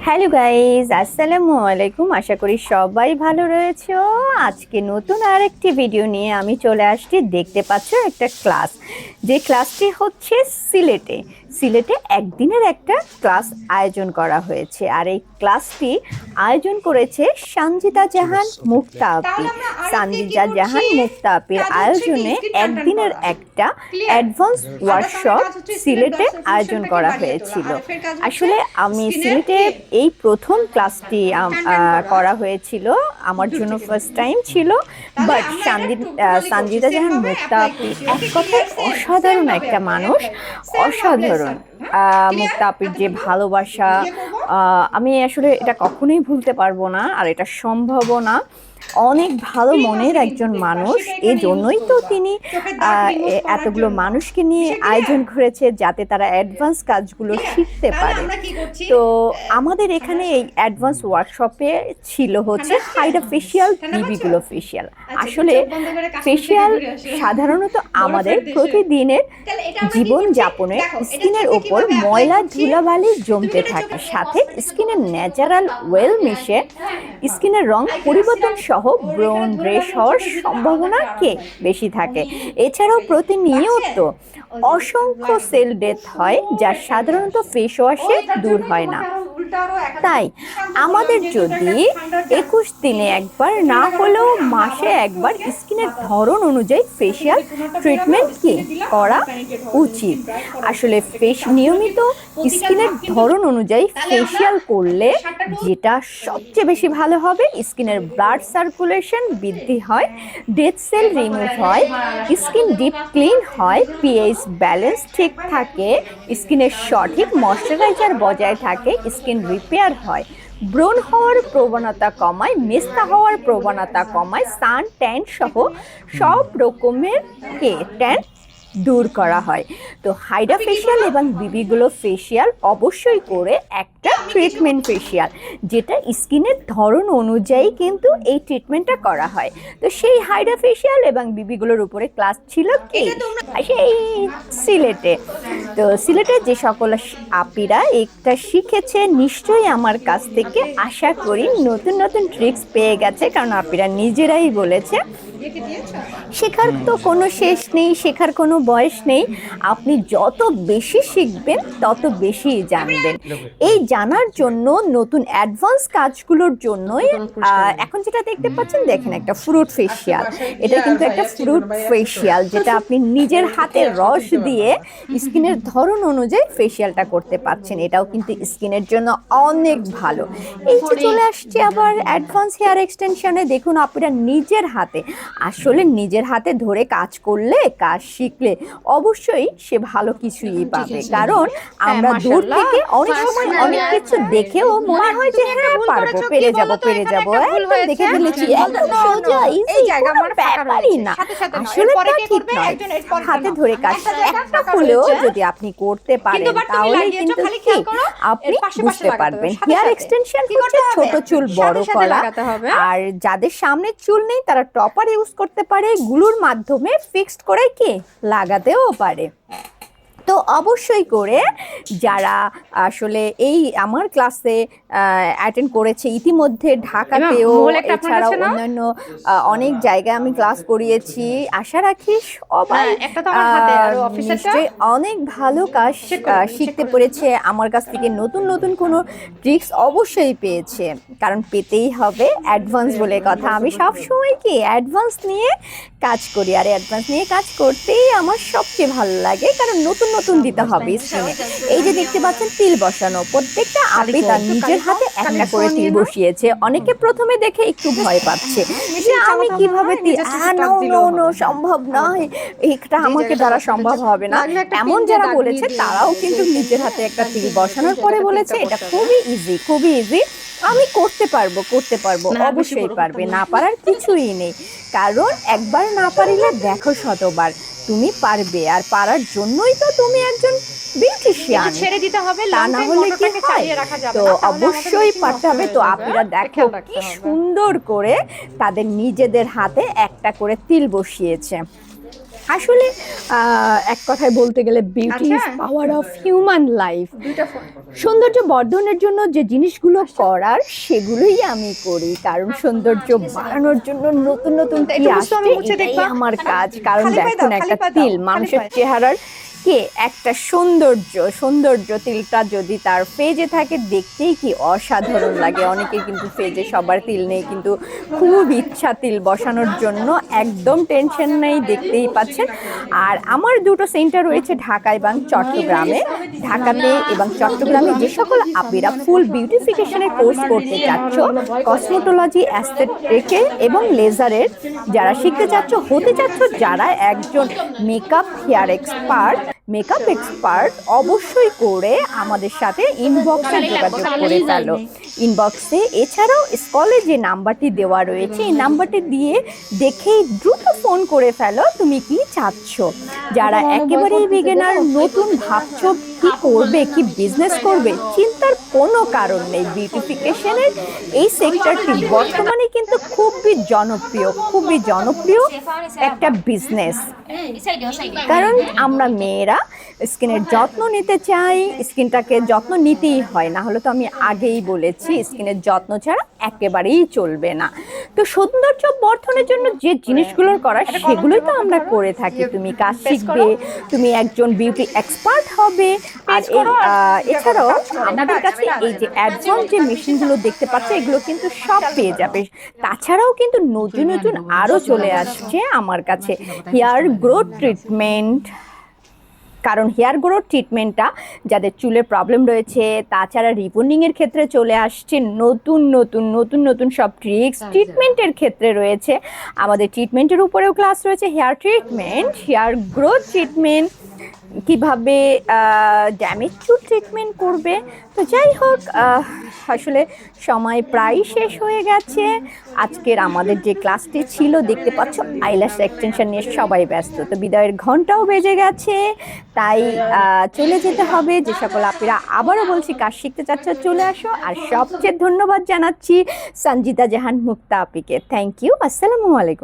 Hello guys, আসসালামু আলাইকুম। আশা করি সবাই ভালো রয়েছো। আজকে নতুন আরেকটি ভিডিও নিয়ে আমি চলে আসছি। দেখতে পাচ্ছ একটা ক্লাস, যে ক্লাসটি হচ্ছে সিলেটে সিলেটে একদিনের একটা ক্লাস আয়োজন করা হয়েছে। আর এই ক্লাসটি আয়োজন করেছে সানজিদা জাহান মুক্তা আপি। সানজিদা জাহান মুক্তা আপির আয়োজনে একদিনের একটা অ্যাডভান্স ওয়ার্কশপ সিলেটে আয়োজন করা হয়েছিল। আসলে আমি সিলেটে এই প্রথম ক্লাসটি করা হয়েছিল, আমার জন্য ফার্স্ট টাইম ছিল। বাট সানজিদা জাহান মুক্তা আপি এক কথায় অসাধারণ একটা মানুষ, অসাধারণ। মুক্তা আপির যে ভালোবাসা, আমি আসলে এটা কখনোই ভুলতে পারবো না, আর এটা সম্ভবও না। অনেক ভালো মনের একজন মানুষ, এই জন্যই তো তিনি এতগুলো মানুষকে নিয়ে আয়োজন করেছে, যাতে তারা অ্যাডভান্স কাজগুলো শিখতে পারে। তো আমাদের এখানে এই অ্যাডভান্স ওয়ার্কশপে ছিল হচ্ছে হাইড্রা ফেশিয়াল, বিবিগুলো ফেশিয়াল। আসলে ফেশিয়াল সাধারণত আমাদের প্রতিদিনের জীবনযাপনে স্কিনের ওপর ময়লা ধুলাবালি জমতে থাকে, সাথে স্কিনের ন্যাচারাল ওয়েল মিশে স্কিনের রং পরিবর্তন সহ ব্রাউন রেশ হওয়ার সম্ভাবনা বেশি থাকে। এছাড়াও প্রতিনিয়ত অসংখ্য সেল ডেথ হয়, যা সাধারণত ফেস ওয়াশে দূর হয় না। তাই আমাদের যদি 21 দিনে একবার না হলেও মাসে একবার স্কিনের ধরন অনুযায়ী ফেশিয়াল ট্রিটমেন্ট করা উচিত। আসলে নিয়মিত স্কিনের ধরন অনুযায়ী ফেশিয়াল করলে যেটা সবচেয়ে বেশি ভালো হবে, স্কিনের ব্লাড সার্কুলেশন বৃদ্ধি হয়, ডেড সেল রিমুভ হয়, স্কিন ডিপ ক্লিন হয়, পিএইচ ব্যালেন্স ঠিক থাকে, স্কিনের সঠিক ময়শ্চারাইজার বজায় থাকে, স্কিন রিপেয়ার হয়, ব্রণ হওয়ার প্রবণতা কমায়, মেস্তা হওয়ার প্রবণতা কমায়, সান ট্যান সহ সব রকমের ট্যান দূর করা হয়। তো হাইড্রা ফেশিয়াল এবং বিবিগুলো ফেশিয়াল অবশ্যই করে একটা ট্রিটমেন্ট ফেশিয়াল, যেটা স্কিনের ধরন অনুযায়ী কিন্তু এই ট্রিটমেন্টটা করা হয়। তো সেই হাইড্রা ফেশিয়াল এবং বিবিগুলোর উপরে ক্লাস ছিল সেই সিলেটে। তো সিলেটে যে সকল আপিরা এটা শিখেছে, নিশ্চয়ই আমার কাছ থেকে আশা করি নতুন নতুন ট্রিক্স পেয়ে গেছে, কারণ আপিরা নিজেরাই বলেছে শেখার তো কোনো শেষ নেই, শেখার কোনো বয়স নেই। আপনি যত বেশি শিখবেন তত বেশি জানবেন। এই জানার জন্য, নতুন অ্যাডভান্স কাজগুলোর জন্যই এখন যেটা দেখতে পাচ্ছেন, দেখেন একটা ফ্রুট ফেশিয়াল। এটা কিন্তু একটা ফ্রুট ফেশিয়াল, যেটা আপনি নিজের হাতে রস দিয়ে স্কিনের ধরন অনুযায়ী ফেশিয়ালটা করতে পারছেন। এটাও কিন্তু স্কিনের জন্য অনেক ভালো। এই যে চলে আসছে আবার অ্যাডভান্স হেয়ার এক্সটেনশনে। দেখুন আপনারা নিজের হাতে, আসলে নিজের হাতে ধরে কাজ করলে, কাজ শিখলে অবশ্যই সে ভালো কিছুই পাবে। কারণ আমরা দূর থেকে অনেক সময় অনেক কিছু দেখেও মনে হয় যে হ্যাঁ পারবো, পেরে যাবো একদম দেখে ফেলেছি, একদম সোজা ইজি, কোনো ব্যাপারই না। আসলে তা ঠিক নয়। হাতে ধরে কাজ একটা হলেও যদি আপনি করতে পারেন, তাহলে কিন্তু আপনি বুঝতে পারবেন। হেয়ার এক্সটেনশন হচ্ছে ছোট চুল বড় করা, আর যাদের সামনে চুল নেই তারা টপার ইউজ করতে পারে, গুলোর মাধ্যমে ফিক্সড করে লাগাতেও পারে। তো অবশ্যই করে যারা আসলে এই আমার ক্লাসে অ্যাটেন্ড করেছে ইতিমধ্যে, ঢাকাতেও এছাড়াও অন্যান্য অনেক জায়গায় আমি ক্লাস করিয়েছি, আশা রাখি সবাই নিশ্চয়ই অনেক ভালো কাজ শিখতে পেরেছে আমার কাছ থেকে। নতুন নতুন কোনো ট্রিক্স অবশ্যই পেয়েছে, কারণ পেতেই হবে, অ্যাডভান্স বলে কথা। আমি সবসময় অ্যাডভান্স নিয়ে কাজ করি, আর অ্যাডভান্স নিয়ে কাজ করতেই আমার সবচেয়ে ভালো লাগে, কারণ নতুন নতুন দিতে হবে স্কিনে। এই যে দেখতে পাচ্ছেন তিল বসানো, প্রত্যেকটা আপি তার নিজের হাতে একটা করে তিল বসিয়েছে। অনেকে প্রথমে দেখে একটু ভয় পাচ্ছে যে আমি কিভাবে সম্ভব নয়, এটা আমাকে দ্বারা সম্ভব হবে না। এমন যারা বলেছে তারাও কিন্তু নিজের হাতে একটা তিল বসানোর পরে বলেছে এটা খুবই ইজি, খুবই ইজি, আমি করতে পারবো। অবশ্যই পারবে, না পারার কিছুই নেই। কারণ একবার না পারিলে দেখো শতবার, তুমি পারবে। আর পারার জন্যই তো তুমি একজন বিউটিশিয়ান, ছেড়ে দিতে হবে, তা না হলে কি হয়? তো অবশ্যই পারতে হবে। তো আপনারা দেখো কি সুন্দর করে তাদের নিজেদের হাতে একটা করে তিল বসিয়েছে। আসলে এক কথায় বলতে গেলে beauty is power of human life. সৌন্দর্য বর্ধনের জন্য যে জিনিসগুলো করার সেগুলোই আমি করি, কারণ সৌন্দর্য বাড়ানোর জন্য নতুন নতুন কি আসছে এটাই আমার কাজ। কারণ দেখুন, একটা তিল মানুষের চেহারার কে একটা সৌন্দর্য তিলটা যদি তার ফেজে থাকে দেখতেই কি অসাধারণ লাগে। অনেকে কিন্তু ফেজে সবার তিল নেই, কিন্তু খুব ইচ্ছা তিল বসানোর জন্য, একদম টেনশন নেই, দেখতেই পাচ্ছেন। আর আমার দুটো সেন্টার রয়েছে ঢাকা এবং চট্টগ্রামে। ঢাকাতে এবং চট্টগ্রামে যে সকল আপিরা ফুল বিউটিফিকেশনের কোর্স করতে চাচ্ছ, কসমেটোলজি, অ্যাস্থেটিকে এবং লেজারের যারা শিখতে চাচ্ছ, হতে চাচ্ছ, যারা একজন মেকআপ এক্সপার্ট অবশ্যই করে আমাদের সাথে ইনবক্সে যোগাযোগ করে ফেলো। ইনবক্সে এছাড়াও স্কলে যে নাম্বারটি দেওয়া রয়েছে এই নাম্বারটি দিয়ে দেখেই দ্রুত ফোন করে ফেলো তুমি কি চাচ্ছ। যারা একেবারেই বিগিনার, নতুন ভাবছো কি করবে, কি বিজনেস করবে, চিন্তার কোনো কারণ নেই। বিউটিফিকেশনের এই সেক্টরটি বর্তমানে কিন্তু খুবই জনপ্রিয় একটা বিজনেস। কারণ আমরা মেয়েরা স্কিনের যত্ন নিতে চাই, স্কিনটাকে যত্ন নিতেই হয়, না হলে তো আমি আগেই বলেছি স্কিনের যত্ন ছাড়া একেবারেই চলবে না। তো সৌন্দর্য বর্ধনের জন্য যে জিনিসগুলোর করা সেগুলোই তো আমরা করে থাকি। তুমি কাজ শিখবে, তুমি একজন বিউটি এক্সপার্ট হবে। আর এছাড়াও আমাদের কাছে এই যে অ্যাডভান্স যে মেশিনগুলো দেখতে পাচ্ছ এগুলো কিন্তু সব পেয়ে যাবে। তাছাড়াও কিন্তু নতুন আরও চলে আসছে আমার কাছে হেয়ার গ্রোথ ট্রিটমেন্ট। কারণ হেয়ার গ্রোথ ট্রিটমেন্টটা যাদের চুলের প্রবলেম রয়েছে, তাছাড়া রিবন্ডিংয়ের ক্ষেত্রে চলে আসছে নতুন সব ট্রিটমেন্টের ক্ষেত্রে রয়েছে। আমাদের ট্রিটমেন্টের উপরেও ক্লাস রয়েছে, hair treatment, hair growth treatment, কিভাবে ড্যামেজ চুল ট্রিটমেন্ট করবে। তো যাই হোক, আসলে সময় প্রায় শেষ হয়ে গেছে। আজকের আমাদের যে ক্লাসটি ছিল দেখতে পাচ্ছ আইল্যাশ এক্সটেনশন নিয়ে সবাই ব্যস্ত, তো বিদায়ের ঘন্টাও বেজে গেছে, তাই চলে যেতে হবে। যে সকল আপনারা আবারও বলছি কাজ শিখতে চাচ্ছ চলে আসো। আর সবচেয়ে ধন্যবাদ জানাচ্ছি সঞ্জিতা জাহান মুক্তা আপিকে। Thank you. আসসালামু আলাইকুম।